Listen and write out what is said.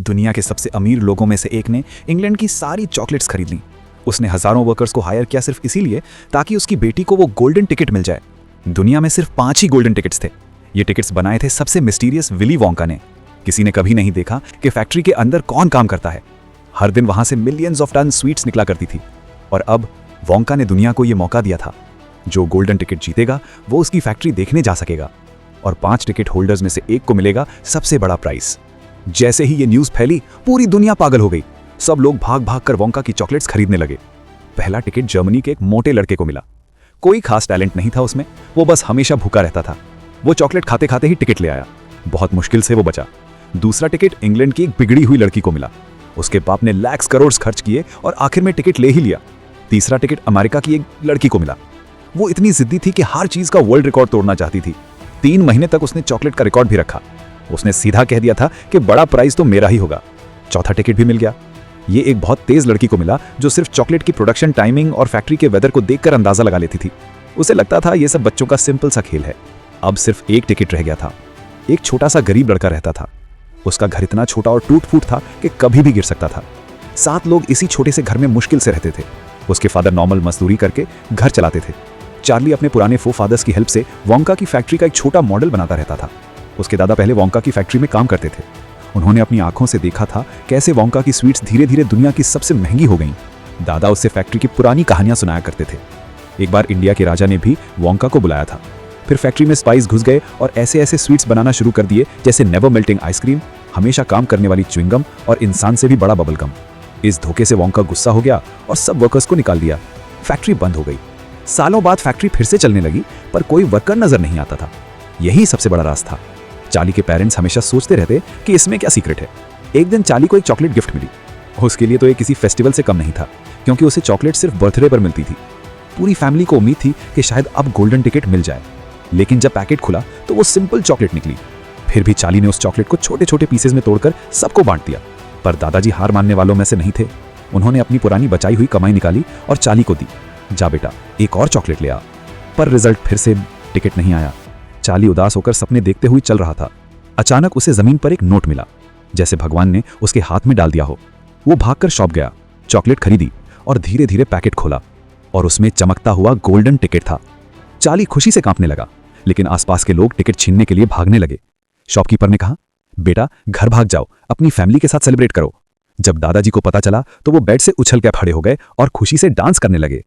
दुनिया के सबसे अमीर लोगों में से एक ने इंग्लैंड की सारी चॉकलेट्स खरीद लीं। उसने हजारों वर्कर्स को हायर किया सिर्फ इसीलिए ताकि उसकी बेटी को वो गोल्डन टिकट मिल जाए। दुनिया में सिर्फ 5 ही गोल्डन टिकट्स थे। ये टिकट्स बनाए थे सबसे मिस्टीरियस विली वोंका ने। किसी ने कभी नहीं देखा कि फैक्ट्री के अंदर कौन काम करता है। हर दिन वहां से मिलियंस ऑफ टन स्वीट्स निकला करती थी। और अब वोंका ने दुनिया को ये मौका दिया था, जो गोल्डन टिकट जीतेगा वो उसकी फैक्ट्री देखने जा सकेगा और 5 टिकट होल्डर्स में से एक को मिलेगा सबसे बड़ा प्राइस। जैसे ही ये न्यूज़ फैली, पूरी दुनिया पागल हो गई। सब लोग भाग भाग कर वोंका की चॉकलेट्स खरीदने लगे। पहला टिकट जर्मनी के एक मोटे लड़के को मिला। कोई खास टैलेंट नहीं था उसमें, वो बस हमेशा भूखा रहता था। वो चॉकलेट खाते खाते ही टिकट ले आया। बहुत मुश्किल से वो बचा। दूसरा टिकट इंग्लैंड की एक बिगड़ी हुई लड़की को मिला। उसके बाप ने लाख करोड़ खर्च किए और आखिर में टिकट ले ही लिया। तीसरा टिकट अमेरिका की एक लड़की को मिला। वो इतनी जिद्दी थी कि हर चीज का वर्ल्ड रिकॉर्ड तोड़ना चाहती थी। 3 महीने तक उसने चॉकलेट का रिकॉर्ड भी रखा। उसने सीधा कह दिया था कि बड़ा प्राइस तो मेरा ही होगा। चौथा टिकट भी मिल गया। ये एक बहुत तेज लड़की को मिला जो सिर्फ चॉकलेट की प्रोडक्शन टाइमिंग और फैक्ट्री के वेदर को देखकर अंदाजा लगा लेती थी। उसे लगता था ये सब बच्चों का सिंपल सा खेल है। अब सिर्फ एक टिकट रह गया था। एक छोटा सा गरीब लड़का रहता था। उसका घर इतना छोटा और टूट फूट था कि कभी भी गिर सकता था। 7 लोग इसी छोटे से घर में मुश्किल से रहते थे। उसके फादर नॉर्मल मजदूरी करके घर चलाते थे। चार्ली अपने पुराने फोफादर्स की हेल्प से वोंका की फैक्ट्री का एक छोटा मॉडल बनाता रहता था। उसके दादा पहले वोंका की फैक्ट्री में काम करते थे। उन्होंने अपनी आंखों से देखा था कैसे वोंका की स्वीट्स धीरे धीरे दुनिया की सबसे महंगी हो गईं। दादा उससे फैक्ट्री की पुरानी कहानियां सुनाया करते थे। एक बार इंडिया के राजा ने भी वोंका को बुलाया था। फिर फैक्ट्री में स्पाइस घुस गए और ऐसे ऐसे स्वीट्स बनाना शुरू कर दिए जैसे नेवर मेल्टिंग आइसक्रीम, हमेशा काम करने वाली च्युइंगम और इंसान से भी बड़ा बबलगम। इस धोखे से वोंका गुस्सा हो गया और सब वर्कर्स को निकाल दिया। फैक्ट्री बंद हो गई। सालों बाद फैक्ट्री फिर से चलने लगी, पर कोई वर्कर नजर नहीं आता था। यही सबसे बड़ा राज था। चार्ली के पेरेंट्स हमेशा सोचते रहते कि इसमें क्या सीक्रेट है। एक दिन चार्ली को एक चॉकलेट गिफ्ट मिली। उसके लिए तो ये किसी फेस्टिवल से कम नहीं था, क्योंकि उसे चॉकलेट सिर्फ बर्थडे पर मिलती थी। पूरी फैमिली को उम्मीद थी कि शायद अब गोल्डन टिकट मिल जाए, लेकिन जब पैकेट खुला तो वो सिंपल चॉकलेट निकली। फिर भी चार्ली ने उस चॉकलेट को छोटे छोटे पीसेज में तोड़कर सबको बांट दिया। पर दादाजी हार मानने वालों में से नहीं थे। उन्होंने अपनी पुरानी बचाई हुई कमाई निकाली और चार्ली को दी। जा बेटा, एक और चॉकलेट ले आ। पर रिजल्ट फिर से टिकट नहीं आया। चार्ली उदास होकर सपने देखते हुए चल रहा था। अचानक उसे जमीन पर एक नोट मिला, जैसे भगवान ने उसके हाथ में डाल दिया हो। वो भागकर शॉप गया, चॉकलेट खरीदी और धीरे धीरे पैकेट खोला और उसमें चमकता हुआ गोल्डन टिकट था। चार्ली खुशी से कांपने लगा, लेकिन आसपास के लोग टिकट छीनने के लिए भागने लगे। शॉपकीपर ने कहा, बेटा घर भाग जाओ, अपनी फैमिली के साथ सेलिब्रेट करो। जब दादाजी को पता चला तो वो बेड से उछल कर खड़े हो गए और खुशी से डांस करने लगे।